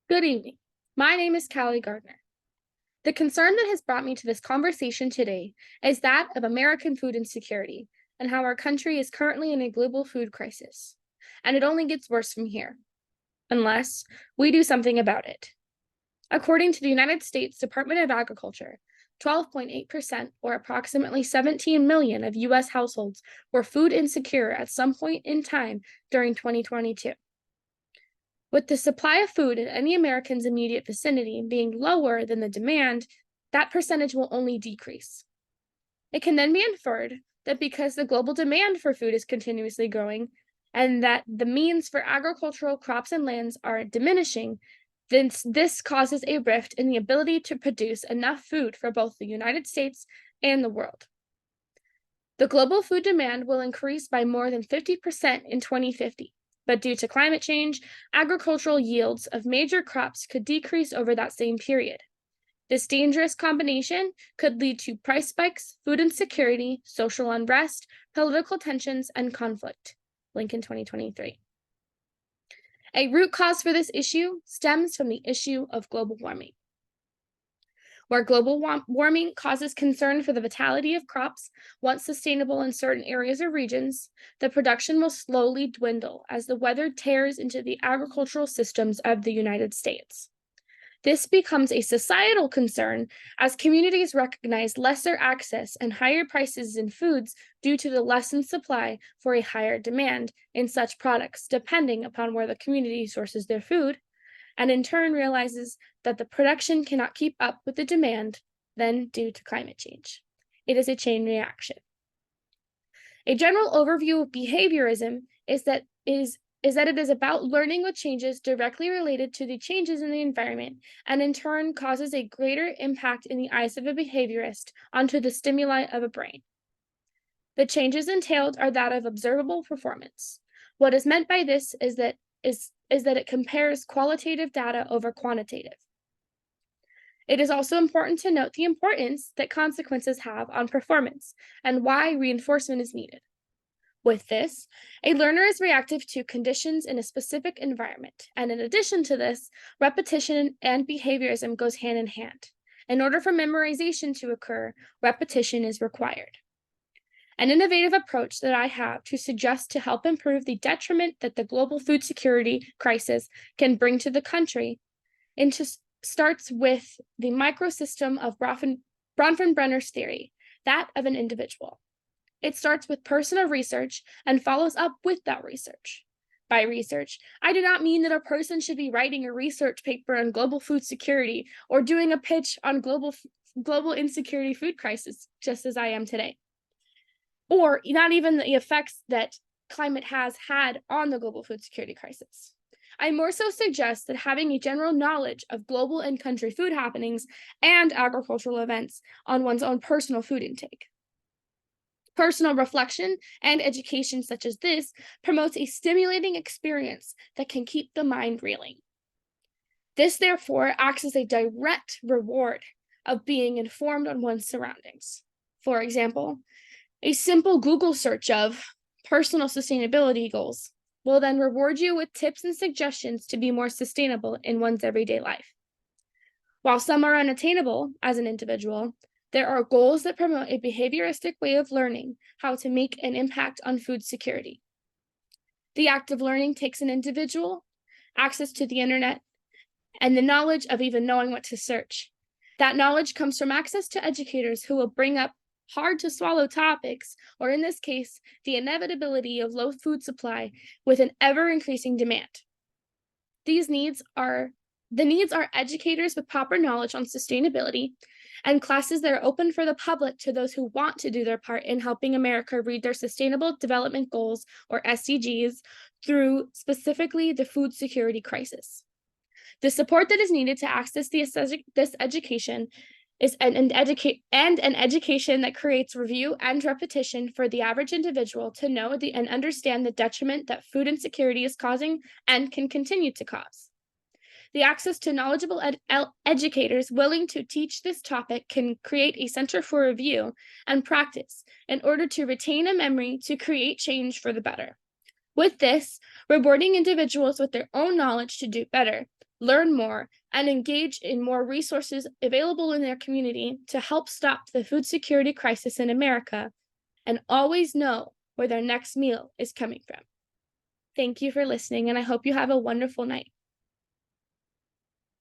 Good evening. My name is Kallie Gardner. The concern that has brought me to this conversation today is that of American food insecurity and how our country is currently in a global food crisis. And it only gets worse from here, unless we do something about it. According to the United States Department of Agriculture, 12.8%, or approximately 17 million of U.S. households, were food insecure at some point in time during 2022. With the supply of food in any American's immediate vicinity being lower than the demand, that percentage will only decrease. It can then be inferred that because the global demand for food is continuously growing and that the means for agricultural crops and lands are diminishing, then this causes a rift in the ability to produce enough food for both the United States and the world. The global food demand will increase by more than 50% in 2050. But due to climate change, agricultural yields of major crops could decrease over that same period. This dangerous combination could lead to price spikes, food insecurity, social unrest, political tensions, and conflict. Lincoln 2023. A root cause for this issue stems from the issue of global warming. Where global warming causes concern for the vitality of crops, once sustainable in certain areas or regions, the production will slowly dwindle as the weather tears into the agricultural systems of the United States. This becomes a societal concern as communities recognize lesser access and higher prices in foods due to the lessened supply for a higher demand in such products, depending upon where the community sources their food, and in turn realizes that the production cannot keep up with the demand, then due to climate change. It is a chain reaction. A general overview of behaviorism is that it is about learning what changes directly related to the changes in the environment, and in turn causes a greater impact in the eyes of a behaviorist onto the stimuli of a brain. The changes entailed are that of observable performance. What is meant by this is that it compares qualitative data over quantitative. It is also important to note the importance that consequences have on performance and why reinforcement is needed. With this, a learner is reactive to conditions in a specific environment, and in addition to this, repetition and behaviorism goes hand in hand. In order for memorization to occur, repetition is required. An innovative approach that I have to suggest to help improve the detriment that the global food security crisis can bring to the country starts with the microsystem of Bronfenbrenner's theory, that of an individual. It starts with personal research and follows up with that research. By research, I do not mean that a person should be writing a research paper on global food security or doing a pitch on global insecurity food crisis, just as I am today. Or not even the effects that climate has had on the global food security crisis. I more so suggest that having a general knowledge of global and country food happenings and agricultural events on one's own personal food intake. Personal reflection and education such as this promotes a stimulating experience that can keep the mind reeling. This, therefore, acts as a direct reward of being informed on one's surroundings. For example, a simple Google search of personal sustainability goals will then reward you with tips and suggestions to be more sustainable in one's everyday life. While some are unattainable as an individual, there are goals that promote a behavioristic way of learning how to make an impact on food security. The act of learning takes an individual, access to the internet, and the knowledge of even knowing what to search. That knowledge comes from access to educators who will bring up hard to swallow topics, or in this case, the inevitability of low food supply with an ever increasing demand. The needs are educators with proper knowledge on sustainability and classes that are open for the public to those who want to do their part in helping America reach their Sustainable Development Goals, or SDGs, through specifically the food security crisis. The support that is needed to access this education is an education that creates review and repetition for the average individual to know and understand the detriment that food insecurity is causing and can continue to cause. The access to knowledgeable educators willing to teach this topic can create a center for review and practice in order to retain a memory to create change for the better. With this, rewarding individuals with their own knowledge to do better learn more, and engage in more resources available in their community to help stop the food security crisis in America, and always know where their next meal is coming from. Thank you for listening, and I hope you have a wonderful night.